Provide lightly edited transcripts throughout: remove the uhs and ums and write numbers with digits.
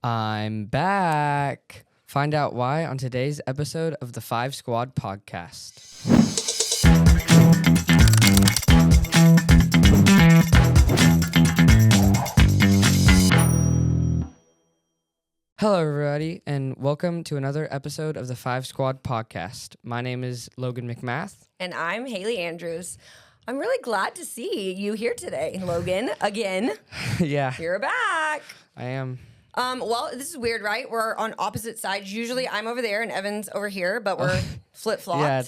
I'm back. Find out why on today's episode of the 5 Squad podcast. Hello, everybody, and welcome to another episode of the 5 Squad podcast. My name is Logan McMath. And I'm Haley Andrews. I'm really glad to see you here today, Logan, again. Yeah, You're back. I am. Well, this is weird, right? We're on opposite sides. Usually I'm over there and Evan's over here, but we're flip-flopped. Yeah,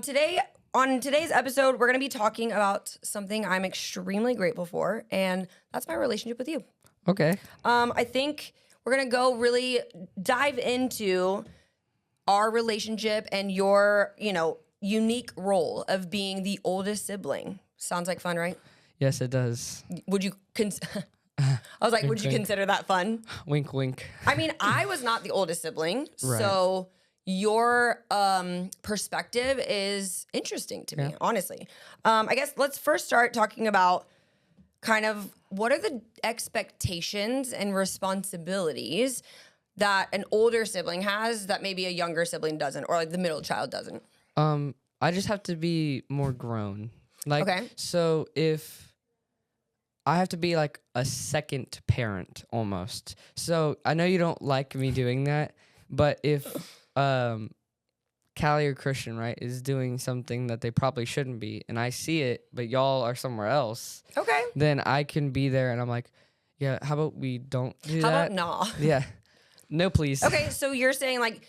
today, on today's episode, we're going to be talking about something I'm extremely grateful for, and that's my relationship with you. Okay. I think we're going to go really dive into our relationship and your, unique role of being the oldest sibling. Sounds like fun, right? Yes, it does. Would you would you consider that fun? Wink, wink. I mean, I was not the oldest sibling, Right. so your perspective is interesting to me, honestly. I guess let's first start talking about kind of what are the expectations and responsibilities that an older sibling has that maybe a younger sibling doesn't, or like the middle child doesn't? I just have to be more grown. Okay. So if I have to be like a second parent almost. So I know you don't like me doing that, but if Callie or Christian, right, is doing something that they probably shouldn't be, and I see it, but y'all are somewhere else, Okay. then I can be there and I'm like, yeah, how about we don't do How that? about nah? Yeah. No, please. Okay, so you're saying like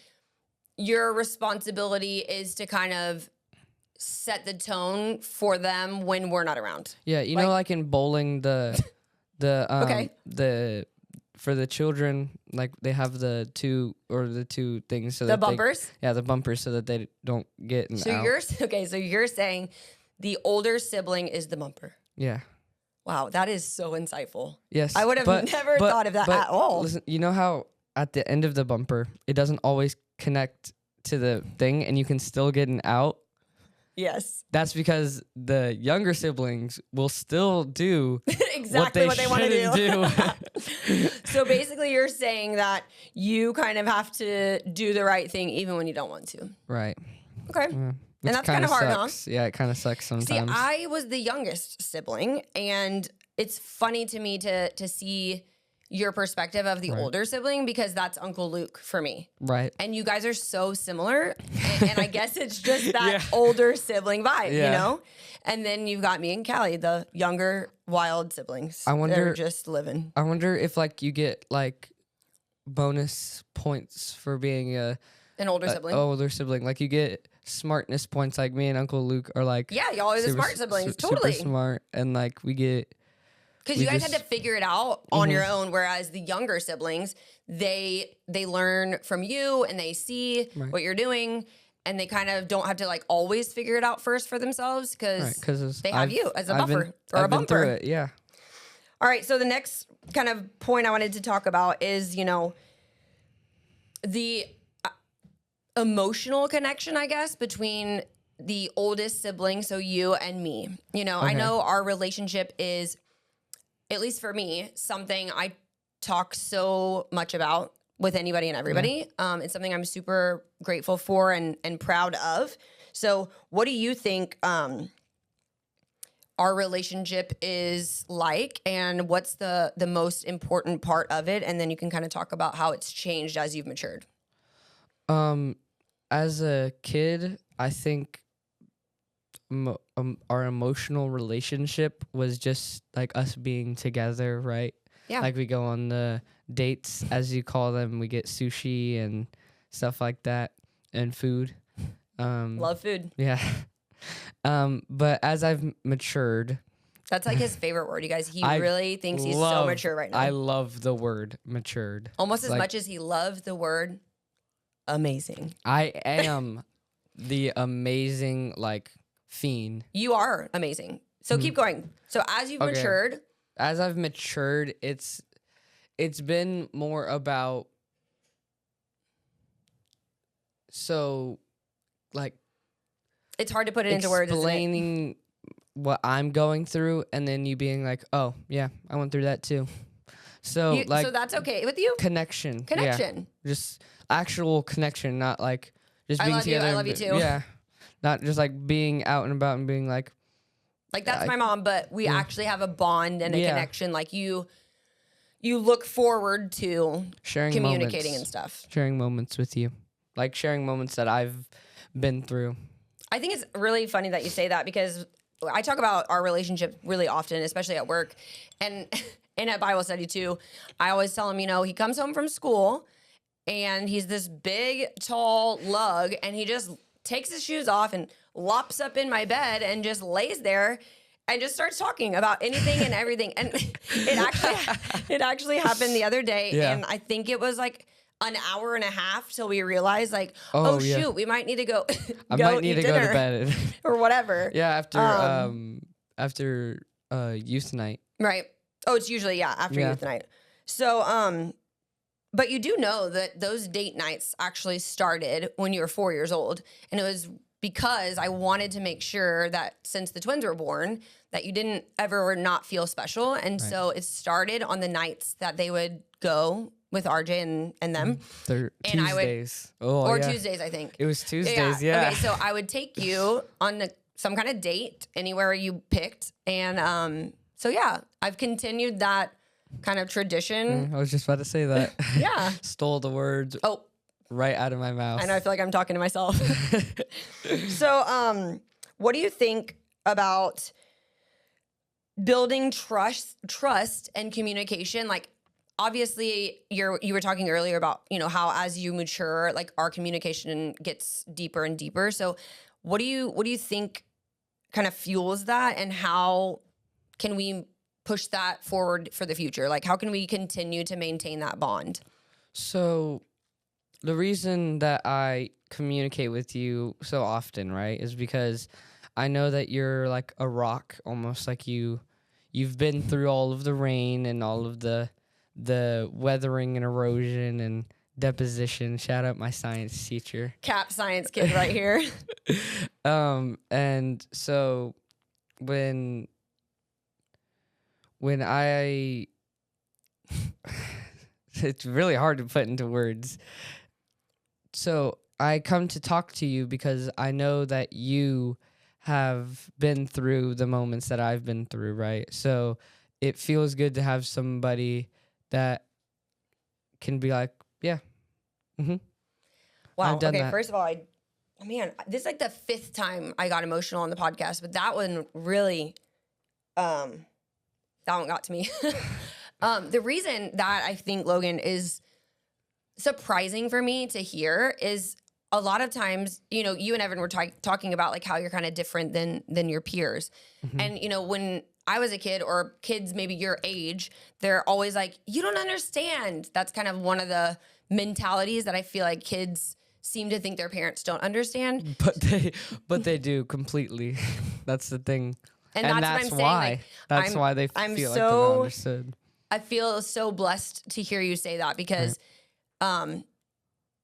your responsibility is to kind of set the tone for them when we're not around. Yeah, you know, like in bowling, the for the children, like they have the two things, so The bumpers? The bumpers, so that they don't get So out. you're saying the older sibling is the bumper. Yeah. Wow, that is so insightful. Yes. I would have never thought of that at all. Listen, you know how at the end of the bumper, it doesn't always connect to the thing, and you can still get an out? Yes. That's because the younger siblings will still do exactly what they want to do. So basically you're saying that you kind of have to do the right thing even when you don't want to. Right. Okay. Yeah. And that's kind of hard, sucks. Huh? Yeah, it kind of sucks sometimes. See, I was the youngest sibling, and it's funny to me to see your perspective of the older sibling because that's Uncle Luke for me. Right. And you guys are so similar, and I guess it's just that older sibling vibe, you know? And then you've got me and Callie, the younger wild siblings. They're just living. I wonder if like you get like bonus points for being an older sibling. Like you get smartness points, like me and Uncle Luke are like, yeah, y'all are the smart siblings, totally super smart, and like we get, because you guys had to figure it out on your own, whereas the younger siblings, they learn from you and they see what you're doing, and they kind of don't have to like always figure it out first for themselves because they have you as a buffer or a bumper. Been through it, yeah. All right, so the next kind of point I wanted to talk about is, the emotional connection, I guess, between the oldest sibling, so you and me. I know our relationship is, at least for me, something I talk so much about with anybody and everybody. It's something I'm super grateful for and proud of. So what do you think our relationship is like, and what's the most important part of it? And then you can kind of talk about how it's changed as you've matured. As a kid, I think our emotional relationship was just like us being together, right? Yeah. Like we go on the dates, as you call them. We get sushi and stuff like that, and food. Love food. Yeah. But as I've matured, that's like his favorite word, you guys. He really thinks he's so mature right now. I love the word matured. Almost as much as he loves the word amazing. I am the amazing, like, fiend. You are amazing. So keep going. So as you've matured. As I've matured, it's been more about, so, like, it's hard to put it into words, isn't it? Explaining what I'm going through, and then you being like, oh, yeah, I went through that too. So so that's okay with you? Connection. Connection. Yeah. Just actual connection, not like just being together. I love you too. Yeah. Not just like being out and about and being like that's my mom, but we actually have a bond and a connection. Like you look forward to sharing communicating moments, and stuff. Sharing moments with you. Like sharing moments that I've been through. I think it's really funny that you say that because I talk about our relationship really often, especially at work and at Bible study too. I always tell him, he comes home from school and he's this big, tall lug and he just takes his shoes off and lops up in my bed and just lays there and just starts talking about anything and everything. And it actually happened the other day. And I think it was like an hour and a half till we realized like, shoot, we might need to go. I might need to go to bed or whatever. Yeah. After youth night. Right. Oh, it's usually, after youth night. So, but you do know that those date nights actually started when you were 4 years old. And it was because I wanted to make sure that since the twins were born, that you didn't ever not feel special. And so it started on the nights that they would go with RJ and them. They're and Tuesdays. Tuesdays, I think. It was Tuesdays, yeah. Okay, so I would take you on some kind of date anywhere you picked. And so, I've continued that kind of tradition. I was just about to say that. Yeah. Stole the words right out of my mouth. I know, I feel like I'm talking to myself. So, what do you think about building trust and communication? Like, obviously, you were talking earlier about, how as you mature, like our communication gets deeper and deeper. So what do you think kind of fuels that, and how can we push that forward for the future? Like, how can we continue to maintain that bond? So the reason that I communicate with you so often, right, is because I know that you're like a rock, almost like you've been through all of the rain and all of the weathering and erosion and deposition. Shout out my science teacher. Cap science kid right here. And so when I it's really hard to put into words. So I come to talk to you because I know that you have been through the moments that I've been through, right? So it feels good to have somebody that can be like, wow. I've done that. First of all, this is like the 5th time I got emotional on the podcast, but that one really, that one got to me. The reason that I think, Logan, is surprising for me to hear is a lot of times, you and Evan were talking about like how you're kind of different than your peers. Mm-hmm. And, when I was a kid, or kids maybe your age, they're always like, you don't understand. That's kind of one of the mentalities that I feel like kids seem to think their parents don't understand. But they do completely. That's the thing. And that's what I'm saying. Why. Like, that's why they feel like they're not understood. I feel so blessed to hear you say that because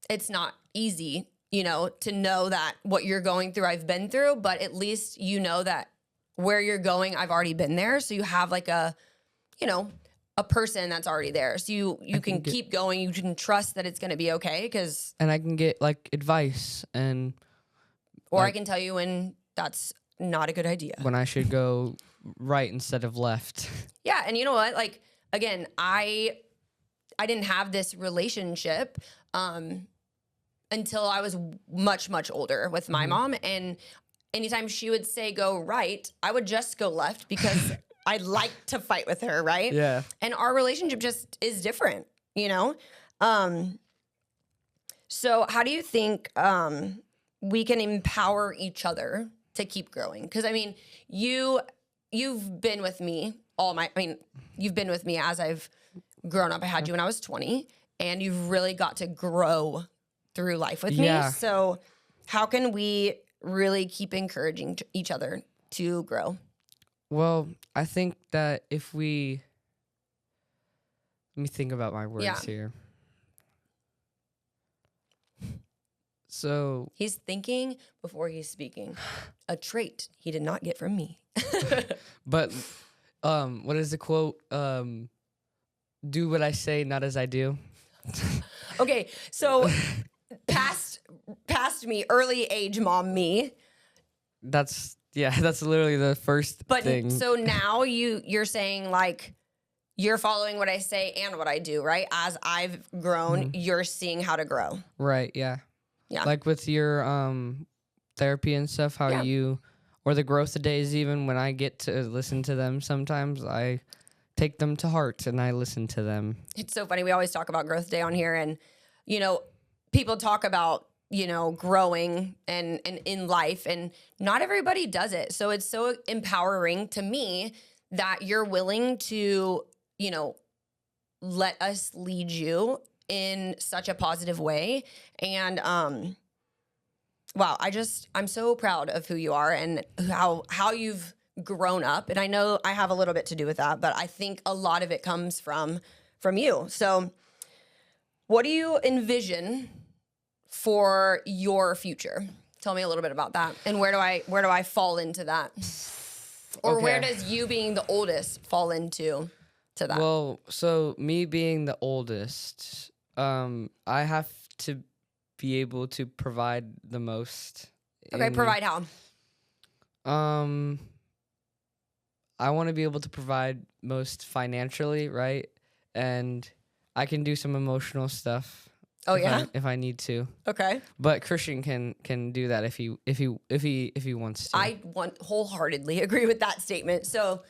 it's not easy, to know that what you're going through, I've been through, but at least you know that where you're going, I've already been there. So you have like a person that's already there. So you can keep going. You can trust that it's going to be okay. And I can get like advice or I can tell you when that's not a good idea. When I should go right instead of left. Yeah. And you know what? Like, again, I didn't have this relationship until I was much, much older with my mom. And anytime she would say go right, I would just go left because I like to fight with her, right? Yeah. And our relationship just is different, So how do you think we can empower each other to keep growing? Because, you've been with me you've been with me as I've grown up. I had you when I was 20, and you've really got to grow through life with me. So how can we really keep encouraging each other to grow? Well, I think that let me think about my words here. So he's thinking before he's speaking, a trait he did not get from me. But what is the quote? do what I say, not as I do. Okay, so past me, early age mom me. That's literally the first thing. So now you're saying like you're following what I say and what I do, right? As I've grown, you're seeing how to grow. Right, yeah. Yeah. Like with your therapy and stuff, how you, or the growth days, even when I get to listen to them, sometimes I take them to heart and I listen to them. It's so funny. We always talk about growth day on here, and people talk about growing and in life, and not everybody does it. So it's so empowering to me that you're willing to let us lead you in such a positive way. And wow, I'm so proud of who you are and how you've grown up. And I know I have a little bit to do with that, but I think a lot of it comes from you. So what do you envision for your future? Tell me a little bit about that. And where do I fall into that? Or where does you being the oldest fall into that? Well, so me being the oldest, I have to be able to provide the most. Okay, provide how? I want to be able to provide most financially, right? And I can do some emotional stuff. Oh yeah, if I need to. Okay. But Christian can do that if he wants to. I wholeheartedly agree with that statement. So,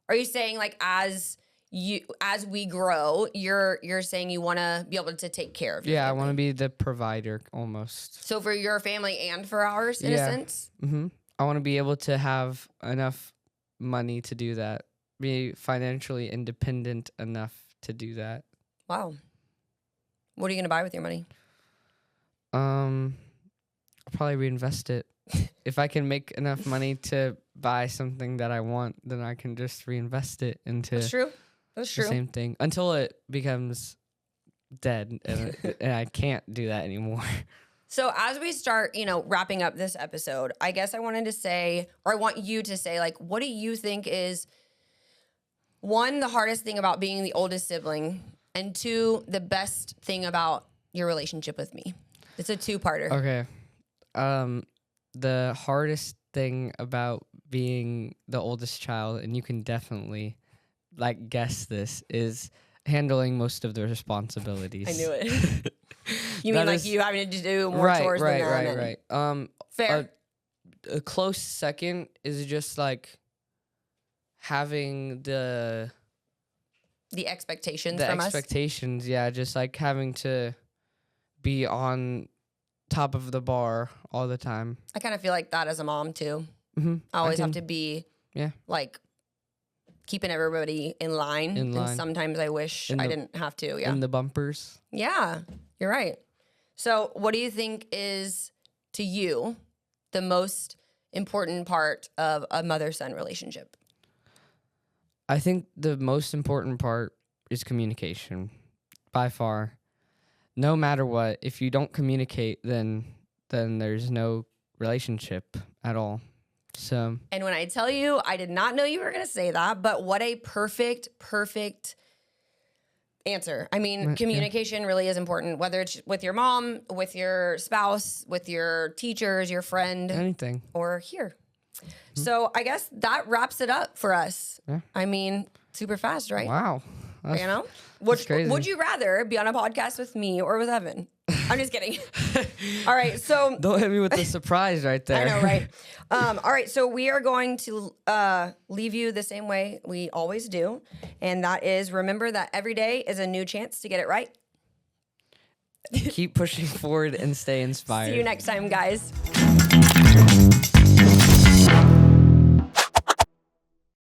are you saying like as we grow, you're saying you want to be able to take care of your family? I want to be the provider almost. So for your family and for ours, in a sense? Mm-hmm. I want to be able to have enough money to do that. Be financially independent enough to do that. Wow. What are you going to buy with your money? I'll probably reinvest it. If I can make enough money to buy something that I want, then I can just reinvest it into That's true. the same thing until it becomes dead and I can't do that anymore. So as we start, wrapping up this episode, I guess I wanted to say, or I want you to say, like, what do you think is, one, the hardest thing about being the oldest sibling, and two, the best thing about your relationship with me? It's a two-parter. Okay. The hardest thing about being the oldest child, and you can definitely guess this, is handling most of the responsibilities. I knew it. You mean you having to do more chores than them? Right. Fair. A close second is just having the expectations from us. Just having to be on top of the bar all the time. I kind of feel like that as a mom too. Mm-hmm. I always have to be keeping everybody in line. And sometimes I wish I didn't have to. Yeah. In the bumpers. Yeah, you're right. So what do you think is, to you, the most important part of a mother-son relationship? I think the most important part is communication, by far. No matter what, if you don't communicate, then there's no relationship at all. So. And when I tell you, I did not know you were going to say that, but what a perfect answer. I mean, communication really is important, whether it's with your mom, with your spouse, with your teachers, your friend, anything, or here. Mm-hmm. So I guess that wraps it up for us. Yeah. I mean, super fast, right? Wow. That's crazy. Would you rather be on a podcast with me or with Evan? I'm just kidding. All right, so don't hit me with the surprise right there. I know, right? All right, so we are going to leave you the same way we always do, and that is, remember that every day is a new chance to get it right. Keep pushing forward and stay inspired. See you next time, guys.